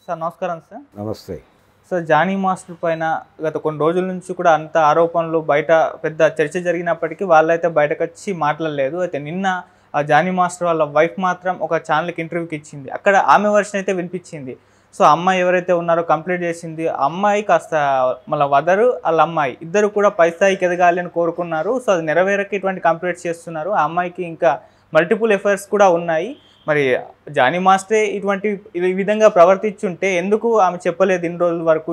Sir నమస్కారం sir. నమస్తే sir, Johnny master పైన గత కొన్ని రోజుల నుంచి కూడా అంత ఆరోపణలు బయట పెద్ద చర్చ జరిగినప్పటికీ వాళ్ళైతే బయటకు వచ్చి మాట్లాడలేదు. అయితే నిన్న ఆ జానీ మాస్టర్ వాళ్ళ వైఫ్ మాత్రం ఒక ఛానల్కి ఇంటర్వ్యూకి ఇచ్చింది. అక్కడ ఆమె వర్షన్ అయితే వినిపించింది. సో అమ్మాయి ఎవరైతే ఉన్నారో కంప్లీట్ చేసింది, అమ్మాయి కాస్త మళ్ళీ వదరు వాళ్ళ అమ్మాయి ఇద్దరు కూడా పై స్థాయికి ఎదగాలి అని కోరుకున్నారు. సో అది నెరవేరక ఇటువంటి కంప్లీట్ చేస్తున్నారు. ఆ అమ్మాయికి ఇంకా మల్టిపుల్ ఎఫర్ట్స్ కూడా ఉన్నాయి. మరి జానీ మాస్టరే ఇటువంటి ఈ విధంగా ప్రవర్తించుంటే ఎందుకు ఆమె చెప్పలేదు ఇన్ని రోజుల వరకు?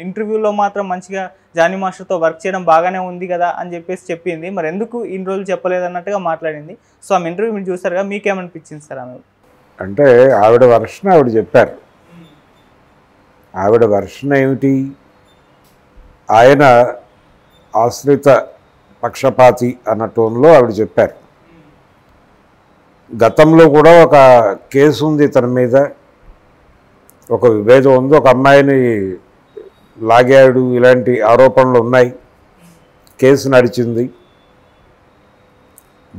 ఇంటర్వ్యూలో మాత్రం మంచిగా జానీ మాస్టర్తో వర్క్ చేయడం బాగానే ఉంది కదా అని చెప్పేసి చెప్పింది. మరి ఎందుకు ఇన్ని రోజులు చెప్పలేదు అన్నట్టుగా మాట్లాడింది. సో ఆమె ఇంటర్వ్యూ మీరు చూసారుగా, మీకేమనిపించింది సార్? ఆమె అంటే ఆవిడ వర్షన్ ఆవిడ చెప్పారు. ఆవిడ వర్షన్ ఏమిటి? ఆయన ఆశ్రిత పక్షపాతి అన్న టోన్లో ఆవిడ చెప్పారు. గతంలో కూడా ఒక కేసు ఉంది ఇతని మీద, ఒక విభేదం ఉంది, ఒక అమ్మాయిని లాగాడు, ఇలాంటి ఆరోపణలు ఉన్నాయి, కేసు నడిచింది.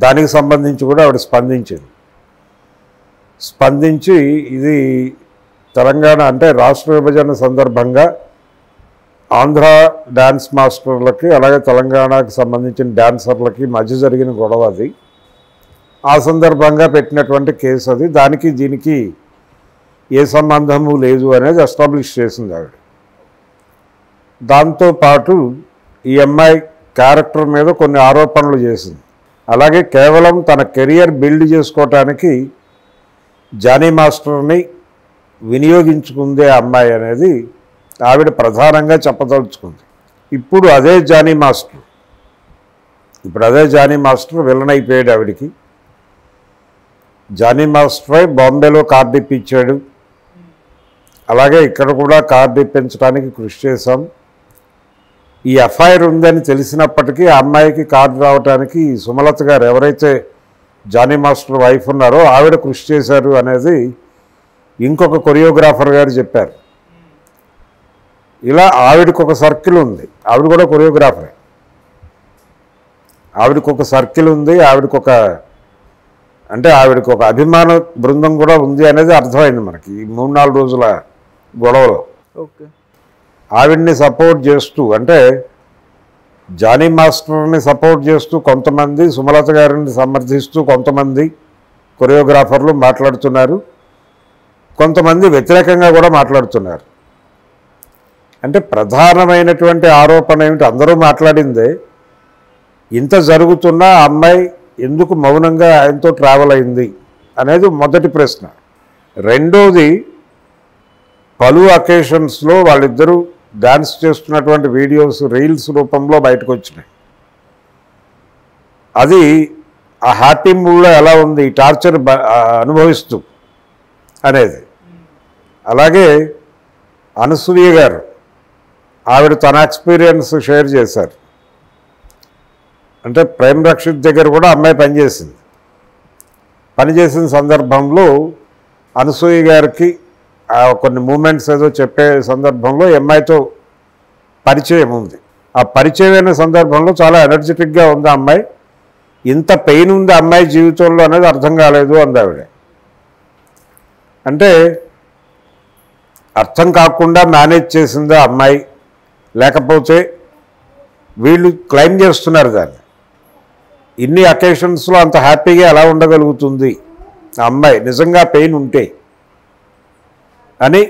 దానికి సంబంధించి కూడా ఆవిడ స్పందించి ఇది తెలంగాణ అంటే రాష్ట్ర విభజన సందర్భంగా ఆంధ్ర డ్యాన్స్ మాస్టర్లకి అలాగే తెలంగాణకి సంబంధించిన డ్యాన్సర్లకి మధ్య జరిగిన గొడవ అది. ఆ సందర్భంగా పెట్టినటువంటి కేసు అది. దానికి దీనికి ఏ సంబంధము లేదు అనేది ఎస్టాబ్లిష్ చేసింది ఆవిడ. దాంతోపాటు ఈ అమ్మాయి క్యారెక్టర్ మీద కొన్ని ఆరోపణలు చేసింది. అలాగే కేవలం తన కెరియర్ బిల్డ్ చేసుకోవటానికి జానీ మాస్టర్ని వినియోగించుకుందే అమ్మాయి అనేది ఆవిడ ప్రధానంగా చెప్పదలుచుకుంది. ఇప్పుడు అదే జానీ మాస్టర్ విలన్ అయిపోయాడు ఆవిడికి. జానీ మాస్టరే బాంబేలో కార్డు ఇప్పించాడు, అలాగే ఇక్కడ కూడా కార్డు ఇప్పించడానికి కృషి చేశాం. ఈ ఎఫ్ఐఆర్ ఉందని తెలిసినప్పటికీ ఆ అమ్మాయికి కార్డు రావడానికి సుమలత గారు ఎవరైతే జానీ మాస్టర్ వైఫ్ ఉన్నారో ఆవిడ కృషి చేశారు అనేది ఇంకొక కొరియోగ్రాఫర్ గారు చెప్పారు. ఇలా ఆవిడకి ఒక సర్కిల్ ఉంది, ఆవిడ కూడా కొరియోగ్రాఫరే. ఆవిడకి ఒక సర్కిల్ ఉంది, ఆవిడకి ఒక అభిమాన బృందం కూడా ఉంది అనేది అర్థమైంది మనకి ఈ 3-4 రోజుల గొడవలో. ఆవిడ్ని సపోర్ట్ చేస్తూ, అంటే జానీ మాస్టర్ని సపోర్ట్ చేస్తూ కొంతమంది, సుమలత గారిని సమర్థిస్తూ కొంతమంది కొరియోగ్రాఫర్లు మాట్లాడుతున్నారు, కొంతమంది వ్యతిరేకంగా కూడా మాట్లాడుతున్నారు. అంటే ప్రధానమైనటువంటి ఆరోపణ ఏమిటి? అందరూ మాట్లాడిందే. ఇంత జరుగుతున్నా అమ్మాయి ఎందుకు మౌనంగా ఆయనతో ట్రావెల్ అయింది అనేది మొదటి ప్రశ్న. రెండోది, పలు అకేషన్స్లో వాళ్ళిద్దరూ డాన్స్ చేస్తున్నటువంటి వీడియోస్ రీల్స్ రూపంలో బయటకు వచ్చినాయి. అది ఆ హ్యాపీ మూడ్లో ఎలా ఉంది, ఈ టార్చర్ అనుభవిస్తూ అనేది. అలాగే అనసూయ గారు ఆవిడ తన ఎక్స్పీరియన్స్ షేర్ చేశారు. అంటే ప్రేమ్ రక్షిత్ దగ్గర కూడా అమ్మాయి పనిచేసిన సందర్భంలో అనసూయ గారికి కొన్ని మూమెంట్స్ ఏదో చెప్పే సందర్భంలో అమ్మాయితో పరిచయం ఉంది. ఆ పరిచయమైన సందర్భంలో చాలా ఎనర్జెటిక్గా ఉంది అమ్మాయి. ఇంత పెయిన్ ఉంది అమ్మాయి జీవితంలో అనేది అర్థం కాలేదు అంది ఆవిడ. అంటే అర్థం కాకుండా మేనేజ్ చేసిందా అమ్మాయి, లేకపోతే వీళ్ళు క్లెయిమ్ చేస్తున్నారు దాన్ని. ఇన్ని అకేషన్స్లో అంత హ్యాపీగా ఎలా ఉండగలుగుతుంది ఆ అమ్మాయి నిజంగా పెయిన్ ఉంటే అని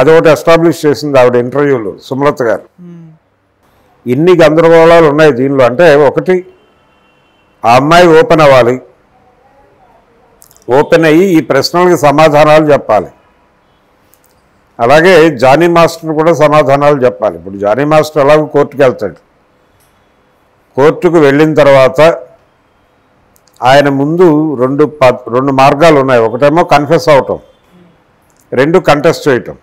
అదొకటి ఎస్టాబ్లిష్ చేసింది ఆవిడ ఇంటర్వ్యూలో సుమలత గారు. ఇన్ని గందరగోళాలు ఉన్నాయి దీనిలో. అంటే ఒకటి, ఆ అమ్మాయి ఓపెన్ అవ్వాలి, ఓపెన్ అయ్యి ఈ ప్రశ్నలకు సమాధానాలు చెప్పాలి. అలాగే జానీ మాస్టర్ కూడా సమాధానాలు చెప్పాలి. ఇప్పుడు జానీ మాస్టర్ ఎలాగో కోర్టుకు వెళ్తాడు. కోర్టుకు వెళ్ళిన తర్వాత ఆయన ముందు రెండు మార్గాలు ఉన్నాయి. ఒకటేమో కన్ఫెస్ అవటం, రెండు కంటెస్ట్ చేయటం.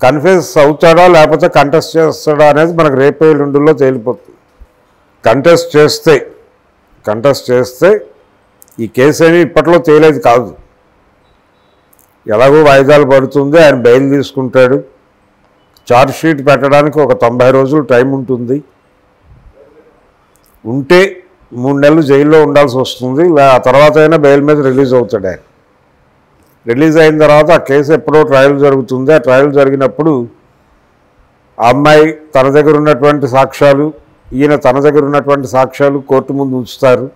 కన్ఫెస్ అవుతాడా లేకపోతే కంటెస్ట్ చేస్తాడా అనేది మనకు రేపు ఎల్లుండిలో తేలిపోతుంది. కంటెస్ట్ చేస్తే ఈ కేసు ఏమి ఇప్పట్లో తేలేది కాదు. ఎలాగో వాయిదాలు పడుతుంది, ఆయన బెయిల్ తీసుకుంటాడు. ఛార్జ్ షీట్ పెట్టడానికి ఒక 90 రోజులు టైం ఉంటుంది. ఉంటే 3 నెలలు జైల్లో ఉండాల్సి వస్తుంది. ఆ తర్వాత అయినా బెయిల్ మీద రిలీజ్ అవుతాడు ఆయన. రిలీజ్ అయిన తర్వాత ఆ కేసు ఎప్పుడో ట్రయల్ జరుగుతుంది. ఆ ట్రయల్ జరిగినప్పుడు ఆ అమ్మాయి తన దగ్గర ఉన్నటువంటి సాక్ష్యాలు, ఈయన తన దగ్గర ఉన్నటువంటి సాక్ష్యాలు కోర్టు ముందు ఉంచుతారు.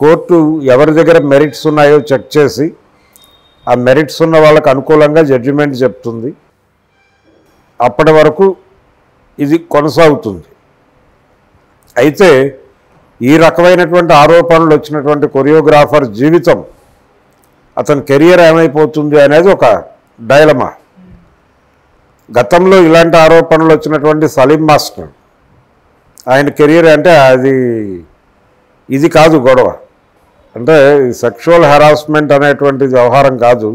కోర్టు ఎవరి దగ్గర మెరిట్స్ ఉన్నాయో చెక్ చేసి ఆ మెరిట్స్ ఉన్న వాళ్ళకు అనుకూలంగా జడ్జిమెంట్ చెప్తుంది. అప్పటి వరకు ఇది కొనసాగుతుంది. అయితే ఈ రకమైనటువంటి ఆరోపణలు వచ్చినటువంటి కొరియోగ్రాఫర్ జీవితం, అతని కెరియర్ ఏమైపోతుంది అనేది ఒక డైలమా. గతంలో ఇలాంటి ఆరోపణలు వచ్చినటువంటి సలీం మాస్టర్, ఆయన కెరియర్ అంటే ఇది కాదు గొడవ, అంటే సెక్షువల్ హెరాస్మెంట్ అనేటువంటి వ్యవహారం కాదు.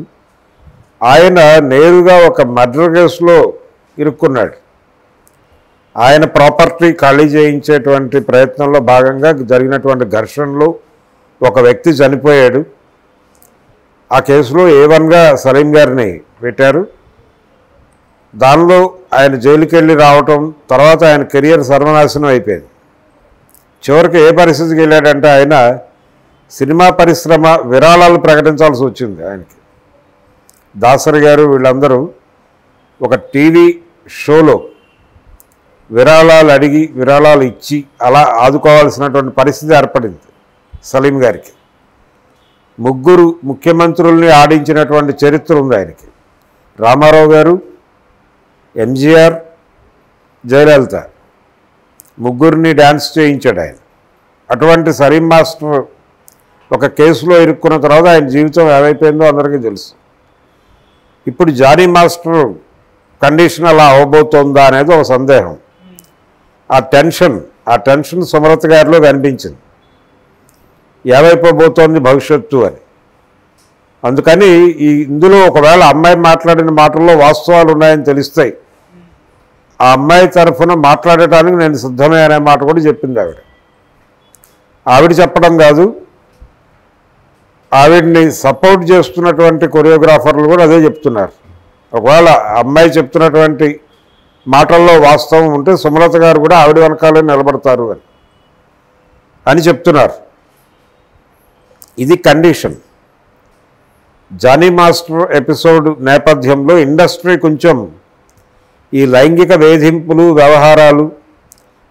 ఆయన నేరుగా ఒక మర్డర్ కేసులో ఇరుక్కున్నాడు. ఆయన ప్రాపర్టీ ఖాళీ చేయించేటువంటి ప్రయత్నంలో భాగంగా జరిగినటువంటి ఘర్షణలో ఒక వ్యక్తి చనిపోయాడు. ఆ కేసులో A1గా సలీం గారిని పెట్టారు. దానిలో ఆయన జైలుకి వెళ్ళి రావటం, తర్వాత ఆయన కెరియర్ సర్వనాశనం అయిపోయింది. చివరికి ఏ పరిస్థితికి వెళ్ళాడంటే ఆయన సినిమా పరిశ్రమ విరాళాలు ప్రకటించాల్సి వచ్చింది ఆయనకి. దాసరి గారు వీళ్ళందరూ ఒక టీవీ షోలో విరాళాలు అడిగి విరాళాలు ఇచ్చి అలా ఆదుకోవాల్సినటువంటి పరిస్థితి ఏర్పడింది సలీం గారికి. 3 ముఖ్యమంత్రుల్ని ఆడించినటువంటి చరిత్ర ఉంది ఆయనకి. రామారావు గారు, MGR, జయలలిత, 3 డ్యాన్స్ చేయించాడు ఆయన. అటువంటి సలీం మాస్టర్ ఒక కేసులో ఇరుక్కున్న తర్వాత ఆయన జీవితం ఏమైపోయిందో అందరికీ తెలుసు. ఇప్పుడు జానీ మాస్టర్ కండిషన్ అలా అవ్వబోతోందా అనేది ఒక సందేహం. ఆ టెన్షన్ సుమలత గారిలో కనిపించింది, ఏమైపోబోతోంది భవిష్యత్తు అని. అందుకని ఇందులో ఒకవేళ అమ్మాయి మాట్లాడిన మాటల్లో వాస్తవాలు ఉన్నాయని తెలుస్తాయి, ఆ అమ్మాయి తరఫున మాట్లాడటానికి నేను సిద్ధమే అనే మాట కూడా చెప్పింది ఆవిడ చెప్పడం కాదు, ఆవిడ్ని సపోర్ట్ చేస్తున్నటువంటి కొరియోగ్రాఫర్లు కూడా అదే చెప్తున్నారు. ఒకవేళ అమ్మాయి చెప్తున్నటువంటి మాటల్లో వాస్తవం ఉంటే సుమలత గారు కూడా ఆవిడ వెనకాలే నిలబడతారు అని చెప్తున్నారు. ఇది కండిషన్. జానీ మాస్టర్ ఎపిసోడ్ నేపథ్యంలో ఇండస్ట్రీ కొంచెం ఈ లైంగిక వేధింపులు, వ్యవహారాలు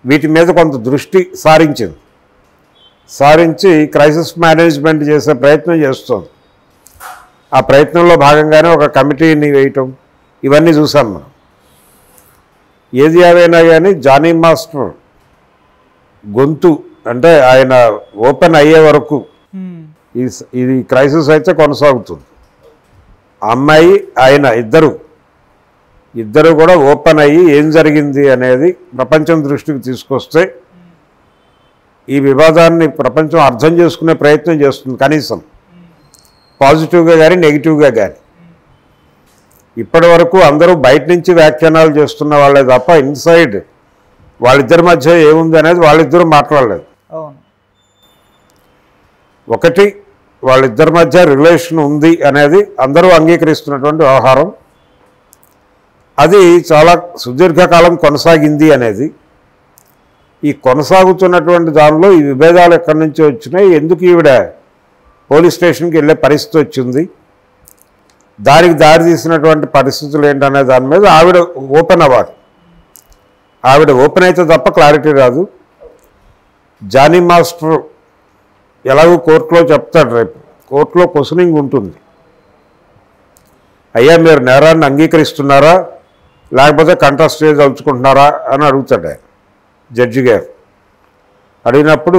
వీటి మీద కొంత దృష్టి సారించి క్రైసిస్ మేనేజ్మెంట్ చేసే ప్రయత్నం చేస్తుంది. ఆ ప్రయత్నంలో భాగంగానే ఒక కమిటీని వేయటం, ఇవన్నీ చూసాం మనం. ఏది ఏవైనా కానీ జానీ మాస్టర్ గొంతు అంటే ఆయన ఓపెన్ అయ్యే వరకు ఇది క్రైసిస్ అయితే కొనసాగుతుంది. అమ్మాయి ఆయన ఇద్దరు కూడా ఓపెన్ అయ్యి ఏం జరిగింది అనేది ప్రపంచం దృష్టికి తీసుకొస్తే ఈ వివాదాన్ని ప్రపంచం అర్థం చేసుకునే ప్రయత్నం చేస్తుంది, కనీసం పాజిటివ్గా కానీ నెగిటివ్గా కానీ. ఇప్పటి వరకు అందరూ బయట నుంచి వ్యాఖ్యానాలు చేస్తున్న వాళ్ళే తప్ప ఇన్సైడ్ వాళ్ళిద్దరి మధ్య ఏముంది అనేది వాళ్ళిద్దరూ మాట్లాడలేదు. ఒకటి, వాళ్ళిద్దరి మధ్య రిలేషన్ ఉంది అనేది అందరూ అంగీకరిస్తున్నటువంటి వ్యవహారం. అది చాలా సుదీర్ఘకాలం కొనసాగింది అనేది. ఈ కొనసాగుతున్నటువంటి దానిలో ఈ విభేదాలు ఎక్కడి నుంచి వచ్చినాయి, ఎందుకు ఈవిడ పోలీస్ స్టేషన్కి వెళ్ళే పరిస్థితి వచ్చింది, దానికి దారితీసినటువంటి పరిస్థితులు ఏంటనే దాని మీద ఆవిడ ఓపెన్ అవ్వాలి. ఆవిడ ఓపెన్ అయితే తప్ప క్లారిటీ రాదు. జానీ మాస్టర్ ఎలాగో కోర్టులో చెప్తాడు, రేపు కోర్టులో క్వశ్చనింగ్ ఉంటుంది. అయ్యా మీరు నేరాన్ని అంగీకరిస్తున్నారా లేకపోతే కంటెస్ట్ చేయదలుచుకుంటున్నారా అని అడుగుతాడు ఆయన, జడ్జి గారు. అడిగినప్పుడు